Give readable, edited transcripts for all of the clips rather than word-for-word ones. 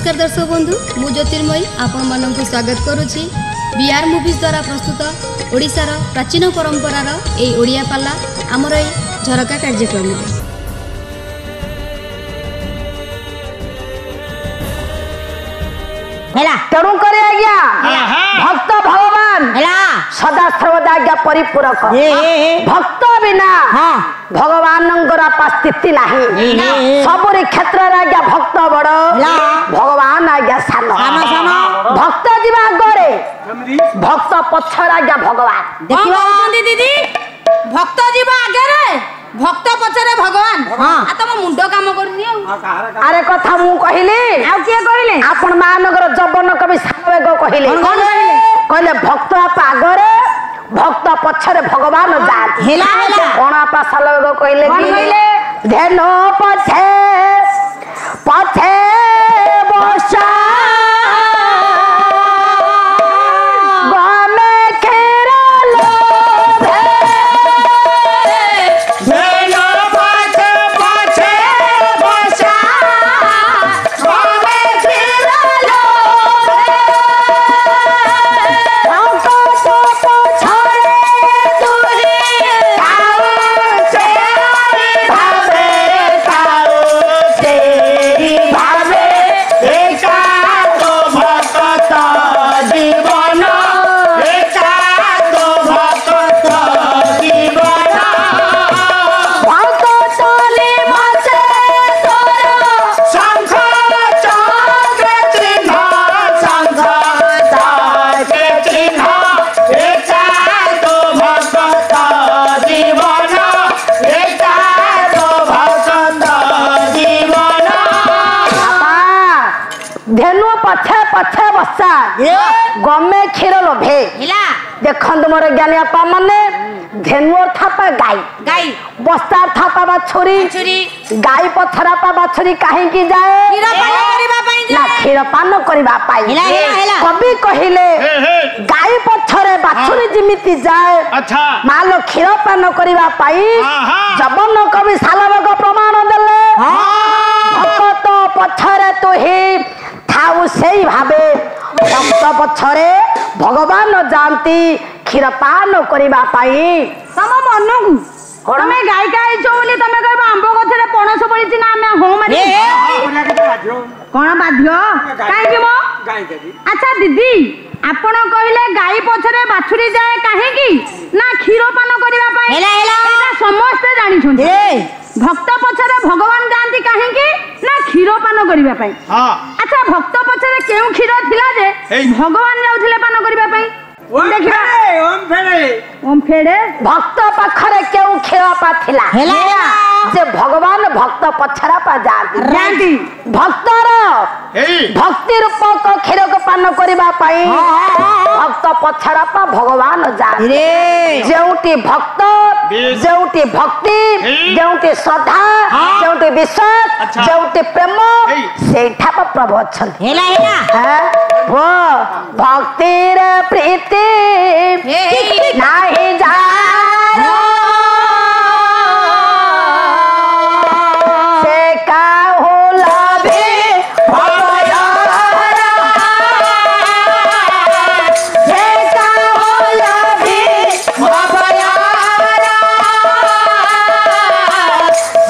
नमस्कार दर्शक बंधु मु ज्योतिर्मयी आपण मानक स्वागत करुछि बीआर मूवीज द्वारा प्रस्तुत ओडिशार प्राचीन परंपरार ए ओडिया पाला आमर ए झरका कार्यक्रम तेणु करे आज्ञा भक्त भगवान सदा सर्वदा आज्ञा परिपूरक भक्त बिना भगवान स्थिति नहीं सबुरी क्षेत्र आज्ञा भक्त बड़ भगवान आज्ञा सान भक्त जीवा आगे भक्त पछर आज्ञा भगवान देखिए दीदी भक्त जीवा आगे भक्त पछरे भगवान तुम मुंड काम करनी अरे कथा मु कहली आ किए कहले आपण मानकर जबन कवि सावेग कहले कहले भक्त आप आगरे भक्त पछरे भगवान जाती हेला हेला कोन आपा सावेग कहले कि ध्यान पछे पछे बसा पछे बसा गमे क्षीर लोभे देखंत मोर ज्ञानी आपा माने धेनु थापा गाई गाई बस्ता थापा बाछुरी गाई पथरा पा बाछुरी काहे की जाए क्षीर पान करबा पई ना क्षीर पान करबा पाई कवि कहिले गाई पथरे बाछुरी जिमिति जाए अच्छा मालो क्षीर पान करबा पाई जबन कवि सालबग प्रमाण देले भक्त पथरे तो ही थाउ सेई भाबे भक्त पछरे भगवान जानती क्षीर पान करबा पाई तम मन को तमे गाय गाय जो बोली तमे कहबा आंबो गछरे पणस पड़ीची ना हमें हो मारी कोन बाध्य काहे कि मो अच्छा दीदी आपण कहले गाय पछरे बाछुरी जाए काहे कि ना क्षीर पान करबा पाई हेला हेला एटा समस्त जानि छन भक्त पछरे भगवान जानती काहे कि ना क्षीर पान करबा पाई अच्छा भक्त पछरे केउ क्षीर थिला जे भगवान जाउथिले पान करबा पाई ओम फेड़े भक्त पाखरे केउ क्षीर पाथिला जे भगवान भक्त पछरा पा जानती भक्तर भक्ति रूप को क्षीर को पान करबा पाई भक्त पछरा पा भगवान जानती जेउटी भक्त जेउटी भक्ति जेउटी श्रद्धा जेउटी विश्वास जेउटी प्रेम सेठा पा प्रभु अछन हेला हेला वो भक्ति रे प्रीति नहीं जा से का होला भी से का होला भी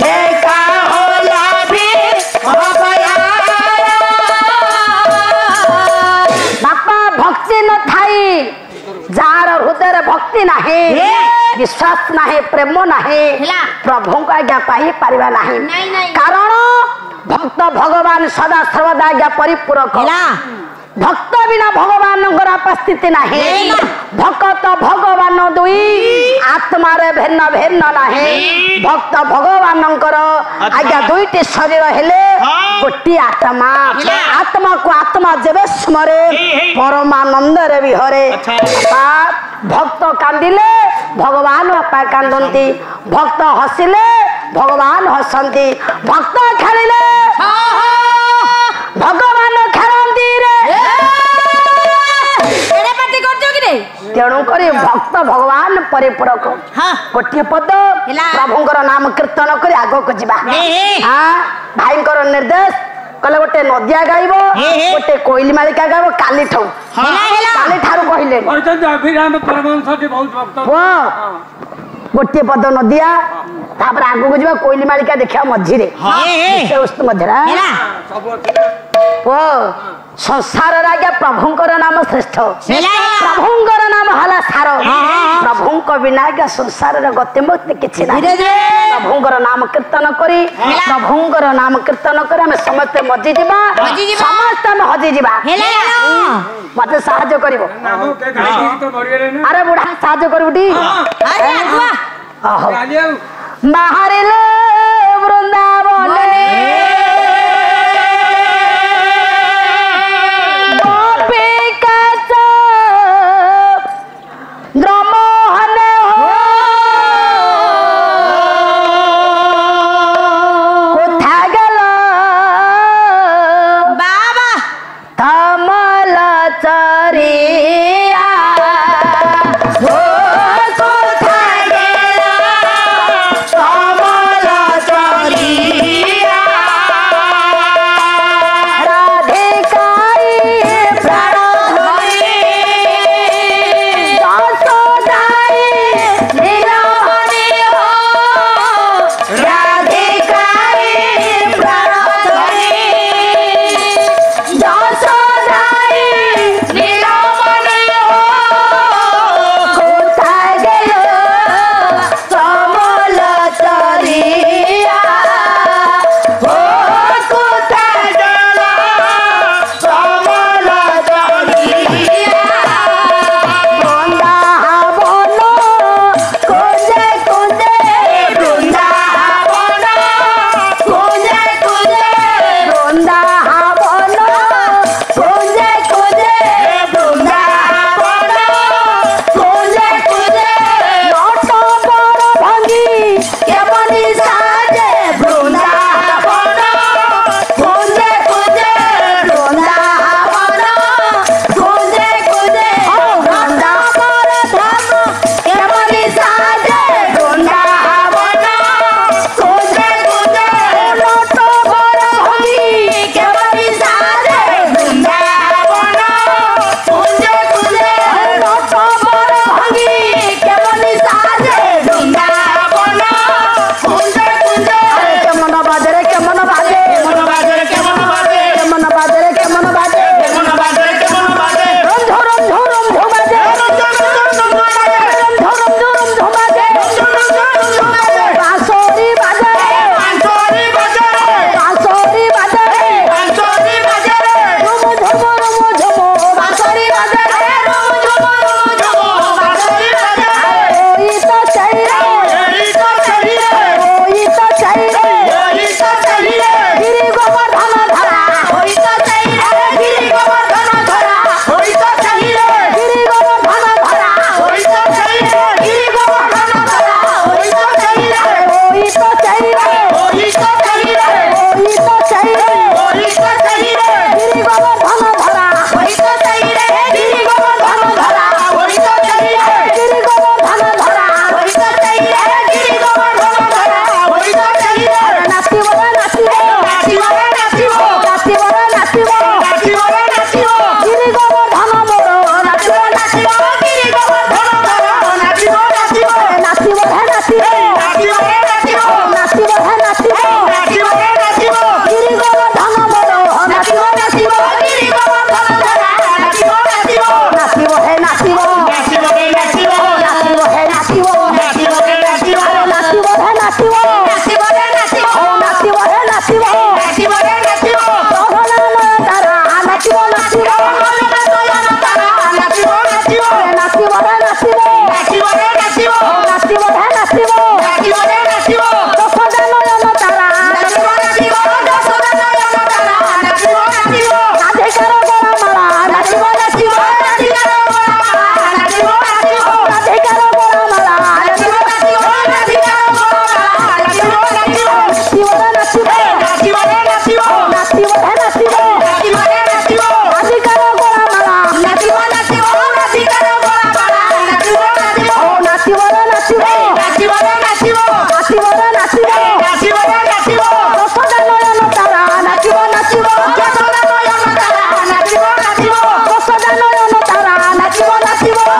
से का होला भी बापा भक्ति न थाई जार हृदय भक्ति नहीं विश्वास नहीं प्रेम नहीं प्रभु को आज्ञा पाई पारिबा नहीं कारण भक्त भगवान सदा सर्वदा आज्ञा परिपूरक भक्त बिना भगवान उपस्थिति नहीं भक्त भगवान दुई आत्मा रे भिन्न भिन्न नहीं भक्त भगवान आज्ञा दुईटी शरीर हेले गोटी आत्मा आत्मा को आत्मा जेबे स्मरे परमानंद रे विहरे भक्त कांदिले भगवान आपा कांदंती भक्त हसिले भगवान हसंती भक्त खेलिले भगवान खेलंती रे एरे पाटी करजो कि रे तेणु करी भक्त भगवान परिपूरक गोटे पद प्रभुंकर नाम कीर्तन कर आग को जीवा भाई निर्देश कहले गोटे नदिया गाइब गोटे कोइली मालिका गाइब काली ठाऊ काली ठारू कहले अभिराम परमहंस बहुत भक्त गोटे पद नदिया तापर आगु को जबा कोइली मालिका देखा मझिरे मझरा संसार आज्ञा प्रभुंकर नाम श्रेष्ठ प्रभुंकर नाम हला सार प्रभुंक बिना आज्ञा संसार गति मुक्ति किछि ना प्रभुंकर नाम कीर्तन करी प्रभुंकर नाम कीर्तन करी हमें समस्त मजी जीवा समस्त हम हजी जीवा मते साहाय्य करिवो अरे बुढ़ा साहाय्य करिवटी बाहरिले वृंदावन Come on!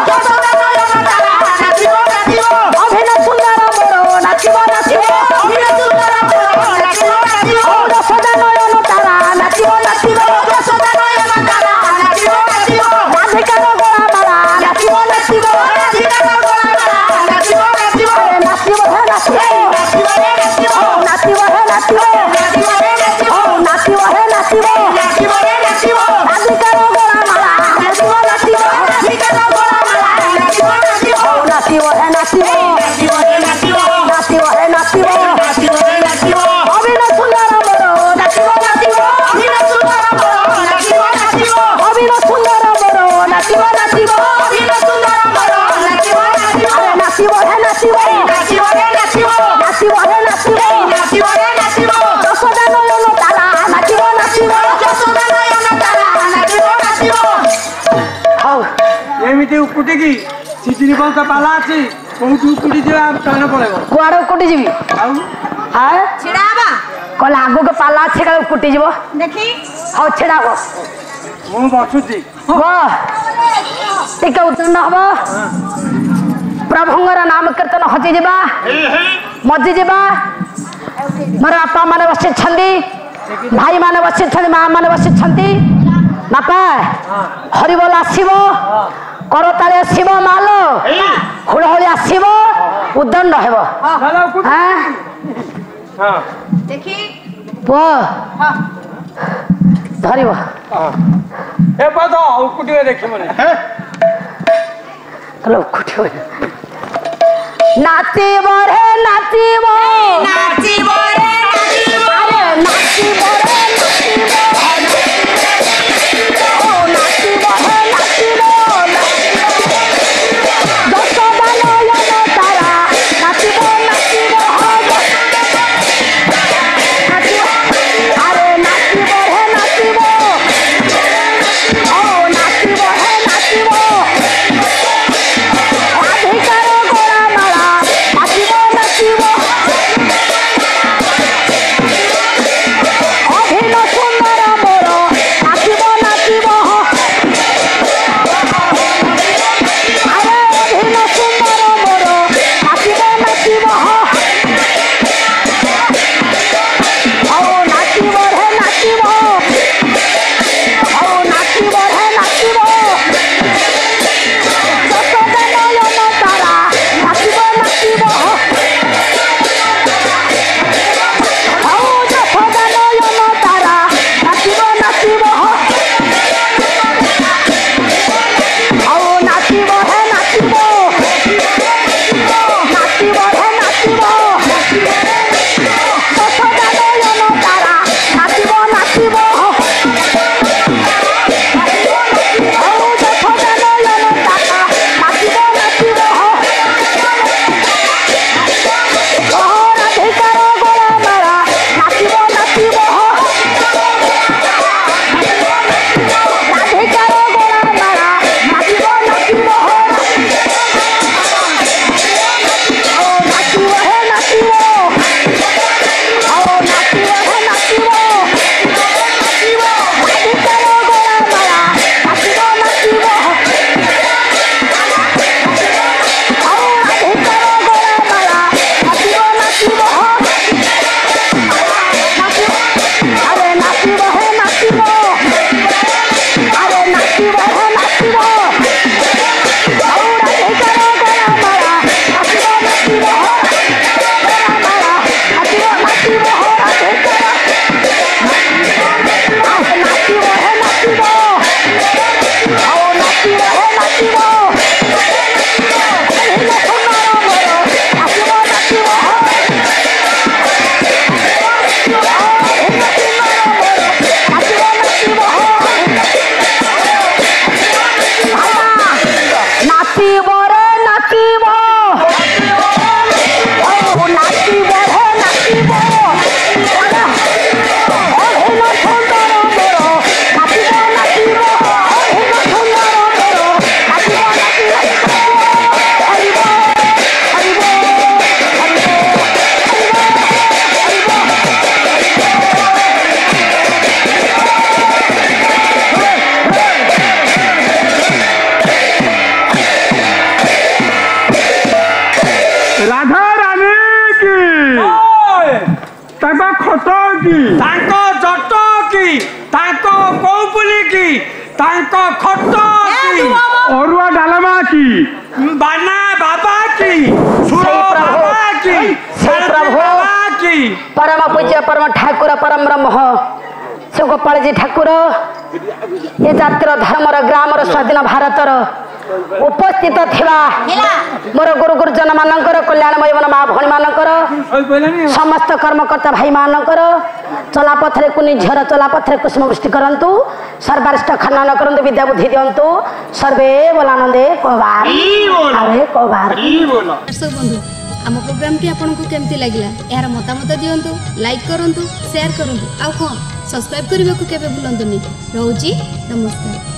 ଯଶୋଦା ନୟନ ତାରା ନାଚିବ ନାଚିବ ଅଭିନ ସୁନ୍ଦର ମୋର ନାଚିବ ନାଚିବ ଅଭିନ ସୁନ୍ଦର ମୋର ନାଚିବ ନାଚିବ ଯଶୋଦା ନୟନ ତାରା ନାଚିବ ନାଚିବ ଯଶୋଦା ନୟନ ତାରା ନାଚିବ ନାଚିବ ରାଧିକାର ଗଳା ମାଳା ନାଚିବ ନାଚିବ ରାଧିକାର ଗଳା ମାଳା ନାଚିବ ନାଚିବ ନାଚିବ ହେ ନାଚିବ ନାଚିବ ହେ ନାଚିବ ନାଚିବ ହେ ନାଚିବ ନାଚିବ ହେ ନାଚିବ ନାଚିବ ହେ ନାଚିବ ନାଚିବ ହେ ନାଚିବ ରାଧିକାର ଗଳା ମାଳା ନାଚିବ ନାଚିବ ରାଧିକାର ଗଳା ମାଳା ନାଚିବ ନାଚିବ ନାଚିବ ହେ ନାଚିବ ନାଚିବ ହେ ନାଚିବ ନାଚିବ ହେ ନାଚିବ ନାଚିବ ହେ ନାଚିବ ଅଭିନ ସୁନ୍ଦର ମୋର ନାଚିବ ନାଚିବ ଅଭିନ ସୁନ୍ଦର ମୋର ନାଚିବ ନାଚିବ ଅଭିନ ସୁନ୍ଦର ମୋର ନାଚିବ ନାଚିବ ଅଭିନ ସୁନ୍ଦର ମୋର ନାଚିବ ନାଚିବ ଆରେ ନାଚିବ ହେ ନାଚିବ ନାଚିବ ହେ ନାଚିବ ନାଚିବ ହେ ନାଚିବ ନାଚିବ ହେ ନାଚିବ ଯଶୋଦା ନୟନ ତାରା ନାଚିବ ନାଚିବ ଯଶୋଦା ନୟନ ତାରା ନାଚିବ ନାଚିବ ହଉ ଏମିତି ଉକୁଟିକି ସିଜିନି ବଂଶ ପାଲା ଅଛି କୋଉଠି ଉକୁଟି ଯିବା ପ୍ରାଣ ପଳେଇବ କୁଆଡେ ଉକୁଟି ଯିବି ଆଉ ହଁ ଛିଡ଼ା ହେବା କହିଲେ ଆଗକୁ ପାଲା ଅଛି କାଳେ ଉକୁଟି ଯିବ ଦେଖି ହଉ ଛିଡ଼ା ହବ ମୁଁ ବସୁଛି ଟିକେ ଉତ୍ତୀର୍ଣ୍ଣ ହବ ପ୍ରଭୁଙ୍କର ନାମ କୀର୍ତ୍ତନ ହଜିଯିବା ମଜିଯିବା ମୋର ବାପା ମାନେ ବସିଛନ୍ତି ଭାଇମାନେ ବସିଛନ୍ତି ମା ମାନେ ବସିଛନ୍ତି ବାପା ହରିବୋଲ ଆସିବ କରତାଳି ଆସିବ ମାଲ ହୁଳହୁଳି ଆସିବ ଉଦଣ୍ଡ ହେବ ଦେଖି ପୁଅ ଧରିବ ଏ ପଦ ଉକୁଟିବେ ଦେଖିବନି ଉକୁଟିବ ନାଚିବ ରେ ନାଚିବ ନାଚିବ ରେ ନାଚିବ ଆରେ ନାଚିବ ରେ ନାଚିବ ନାଚିବ ରେ ନାଚିବ ଯଶୋଦା ନୟନ ତାରା ନାଚିବ ନାଚିବ ଆରେ ନାଚିବ ରେ ନାଚିବ ନାଚିବ ରେ ନାଚିବ ରାଧିକାର ଗଳା ମାଳା ନାଚିବ ନାଚିବ ଅଭିନ ସୁନ୍ଦର ମୋର ନାଚିବ ନାଚିବ ଆରେ ଅଭିନ ସୁନ୍ଦର ମୋର ନାଚିବ ନାଚିବ ହଉ ନାଚିବ ରେ ନାଚିବ ହଉ ନାଚିବ ରେ ନାଚିବ ଯଶୋଦା ନୟନ ତାରା ନାଚିବ ନାଚିବ ହଉ ଯଶୋଦା ନୟନ ତାରା ନାଚିବ ନାଚିବ ହଉ ନାଚିବ ରେ ନାଚିବ ନାଚିବ ରେ ନାଚିବ ଯଶୋଦା ନୟନ ତାରା ନାଚିବ ନାଚିବ ହଉ ଯଶୋଦା ନୟନ ତାରା ନାଚିବ ନାଚିବ ରାଧିକାର ଗଳା ମାଳା ନାଚିବ ନାଚିବ ରାଧିକାର ଗଳା ମାଳା ନାଚିବ ନାଚିବ ନାଚିବ ହେ ନାଚିବ ନାଚିବ ହେ ନାଚିବ ରାଧିକାର ଗଳା ମାଳା ନାଚିବ ନାଚିବ ରାଧିକାର ଗଳା ମାଳା ନାଚିବ ନାଚିବ ଆରେ ନାଚିବ ହେ ନାଚିବ ଆରେ ନାଚିବ ହେ ନାଚିବ ରାଧିକାର ଗଳା ମାଳା ନାଚିବ ନାଚିବ ଗଳା ମାଳା ନାଚିବ ନାଚିବ ରାଧିକାର ନାଚିବ ହେ ନାଚିବ ଆଉ ନାଚିବ ହେ ନାଚିବ ଅଭିନ ସୁନ୍ଦର ମୋର ନାଚିବ ନାଚିବ ଅଭିନ ସୁନ୍ଦର ମୋର ନାଚିବ ନାଚିବ ନାଚିବ ରେ ନାଚିବ ନାଚିବ ରେ ନାଚିବ ଅଭିନ ସୁନ୍ଦର ମୋର ନାଚିବ ନାଚିବ ଅଭିନ ସୁନ୍ଦର ମୋର ନାଚିବ ନାଚିବ ହରିବ ହରିବ ହରିବ କି ତାଙ୍କ ଜଟ କି ତାଙ୍କ କୌପୁଲି କି ତାଙ୍କ ଖଟ କି ଅରୁଆ ଡାଲମା କି ବାନା ବାବା କି ସୁର ବାବା କି ବାବା କି परम पूज्य परम ठाकुर परम ब्रह्म से गोपाल जी ठाकुर ये जातिर धर्मर ग्रामर स्वाधीन भारतर उपस्थित थिबा मोर गुरु गुरुजन मानकर कल्याणमय मन माँ भणी मानकर समस्त कर्मकर्ता भाई मानकर चलापथरे कुनी झर चलापथरे कुसुम वृष्टि करंतु सर्वारिष्ट खनन करंतु विद्या बुद्धि दियंतु सर्वे बोलानंदे कोबार अरे कोबार दर्शक बंधु आम प्रोग्राम टी आपको केमती लगिला यार मतामत दियंतु लाइक करंतु शेयर करंतु आ हाँ सब्सक्राइब करने को केबे भूलंतुनी। रहूची नमस्कार।